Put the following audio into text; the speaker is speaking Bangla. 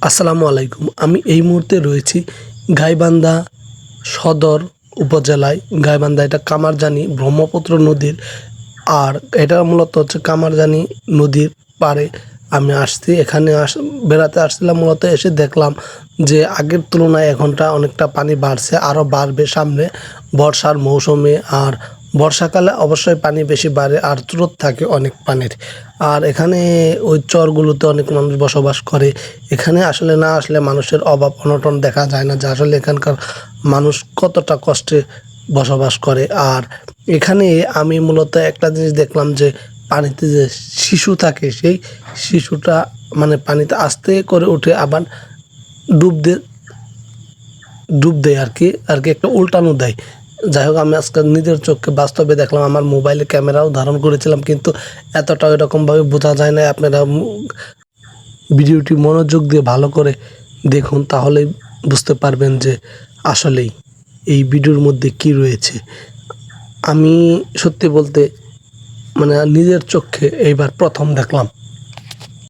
আসসালামু আলাইকুম। আমি এই মুহূর্তে রয়েছি গাইবান্ধা সদর উপজেলায়। গাইবান্ধা এটা কামারজানি ব্রহ্মপুত্র নদীর, আর এটা মূলত হচ্ছে কামারজানি নদীর পাড়ে আমি আসছি। এখানে বেড়াতে আসছিলাম, মূলত এসে দেখলাম যে আগের তুলনায় এখনটা অনেকটা পানি বাড়ছে, আরও বাড়বে সামনে বর্ষার মৌসুমে। আর বর্ষাকালে অবশ্যই পানি বেশি বাড়ে আর স্রোত থাকে অনেক পানির। আর এখানে ওই চরগুলোতে অনেক মানুষ বসবাস করে। এখানে আসলে না আসলে মানুষের অভাব অনটন দেখা যায় না, যে আসলে এখানকার মানুষ কতটা কষ্টে বসবাস করে। আর এখানে আমি মূলত একটা জিনিস দেখলাম যে পানিতে যে শিশু থাকে, সেই শিশুটা মানে পানিতে আস্তে করে উঠে আবার ডুব দিয়ে ডুব দেয় আর কি একটা উল্টানো দেয়। যাই হোক, আমি আজকে নিজের চোখে বাস্তবে দেখলাম, আমার মোবাইলে ক্যামেরাও ধারণ করেছিলাম, কিন্তু এতটা এরকমভাবে বোঝা যায় না। আপনারা ভিডিওটি মনোযোগ দিয়ে ভালো করে দেখুন, তাহলেই বুঝতে পারবেন যে আসলেই এই ভিডিওর মধ্যে কি রয়েছে। আমি সত্যি বলতে মানে নিজের চোখে এইবার প্রথম দেখলাম।